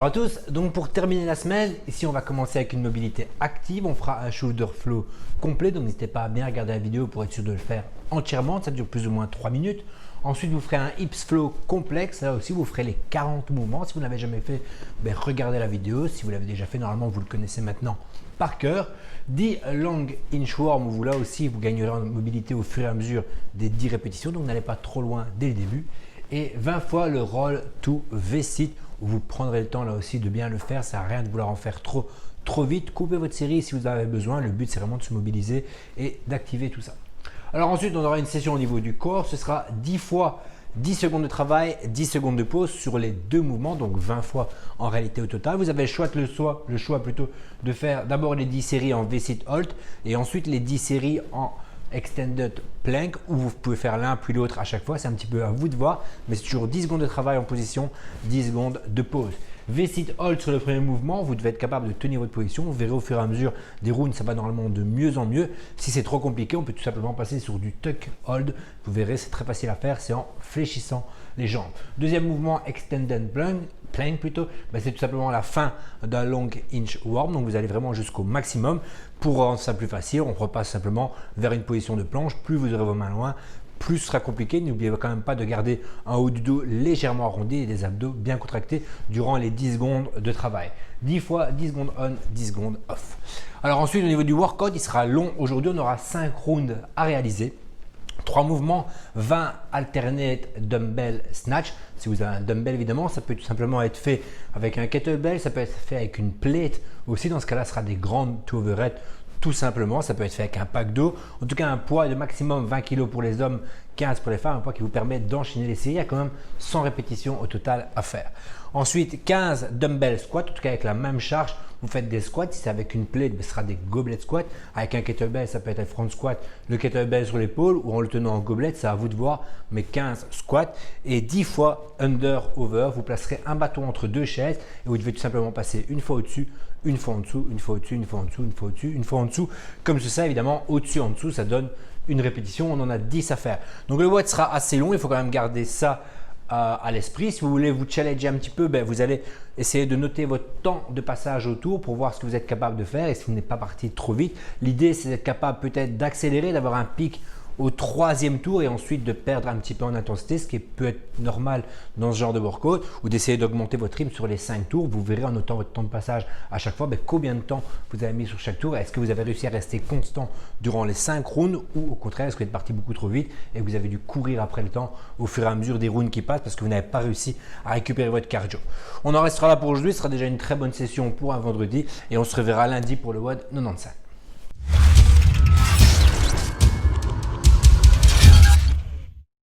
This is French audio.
Bonjour à tous, donc pour terminer la semaine, ici on va commencer avec une mobilité active, on fera un shoulder flow complet, donc n'hésitez pas à bien regarder la vidéo pour être sûr de le faire entièrement, ça dure plus ou moins 3 minutes. Ensuite vous ferez un hips flow complexe, là aussi vous ferez les 40 mouvements, si vous ne l'avez jamais fait, regardez la vidéo, si vous l'avez déjà fait normalement vous le connaissez maintenant par cœur. 10 long inchworm, où là aussi vous gagnerez en mobilité au fur et à mesure des 10 répétitions, donc n'allez pas trop loin dès le début. Et 20 fois le roll to V-sit, où vous prendrez le temps là aussi de bien le faire, ça n'a rien de vouloir en faire trop vite. Coupez votre série si vous avez besoin, le but c'est vraiment de se mobiliser et d'activer tout ça. Alors ensuite on aura une session au niveau du corps, ce sera 10 fois 10 secondes de travail, 10 secondes de pause sur les deux mouvements, donc 20 fois en réalité au total. Vous avez le choix plutôt de faire d'abord les 10 séries en V-sit hold et ensuite les 10 séries en extended plank, où vous pouvez faire l'un puis l'autre à chaque fois, c'est un petit peu à vous de voir, mais c'est toujours 10 secondes de travail en position, 10 secondes de pause. V-sit hold sur le premier mouvement, vous devez être capable de tenir votre position, vous verrez au fur et à mesure des rounds, ça va normalement de mieux en mieux. Si c'est trop compliqué, on peut tout simplement passer sur du tuck hold, vous verrez c'est très facile à faire, c'est en fléchissant les jambes. Deuxième mouvement, extended plank plutôt, c'est tout simplement la fin d'un long inchworm, donc vous allez vraiment jusqu'au maximum. Pour rendre ça plus facile, on repasse simplement vers une position de planche, plus vous aurez vos mains loin, plus ce sera compliqué. N'oubliez quand même pas de garder un haut du dos légèrement arrondi et des abdos bien contractés durant les 10 secondes de travail. 10 fois 10 secondes on, 10 secondes off. Alors ensuite au niveau du workout, il sera long. Aujourd'hui on aura 5 rounds à réaliser. 3 mouvements, 20 alternate dumbbell snatch. Si vous avez un dumbbell évidemment, ça peut tout simplement être fait avec un kettlebell, ça peut être fait avec une plate aussi. Dans ce cas-là, ce sera des grandes to overhead tout simplement. Ça peut être fait avec un pack d'eau. En tout cas, un poids de maximum 20 kg pour les hommes, 15 pour les femmes, un poids qui vous permet d'enchaîner les séries. Il y a quand même 100 répétitions au total à faire. Ensuite, 15 dumbbell squats, en tout cas avec la même charge. Vous faites des squats, si c'est avec une plate, ce sera des goblet squats. Avec un kettlebell, ça peut être un front squat, le kettlebell sur l'épaule ou en le tenant en gobelet, c'est à vous de voir, mais 15 squats et 10 fois under over. Vous placerez un bâton entre deux chaises et vous devez tout simplement passer une fois au-dessus, une fois en dessous, une fois au-dessus, une fois en dessous, une fois au-dessus, une fois en dessous. Comme ça, évidemment, au-dessus, en dessous, ça donne une répétition. On en a 10 à faire. Donc le WOD sera assez long, il faut quand même garder ça à l'esprit. Si vous voulez vous challenger un petit peu, vous allez essayer de noter votre temps de passage autour pour voir ce que vous êtes capable de faire et si vous n'êtes pas parti trop vite. L'idée, c'est d'être capable peut-être d'accélérer, d'avoir un pic au 3e tour et ensuite de perdre un petit peu en intensité, ce qui peut être normal dans ce genre de workout, ou d'essayer d'augmenter votre rythme sur les 5 tours. Vous verrez en notant votre temps de passage à chaque fois combien de temps vous avez mis sur chaque tour. Est-ce que vous avez réussi à rester constant durant les 5 rounds ou au contraire est-ce que vous êtes parti beaucoup trop vite et que vous avez dû courir après le temps au fur et à mesure des rounds qui passent parce que vous n'avez pas réussi à récupérer votre cardio. On en restera là pour aujourd'hui, ce sera déjà une très bonne session pour un vendredi et on se reverra lundi pour le WOD 95.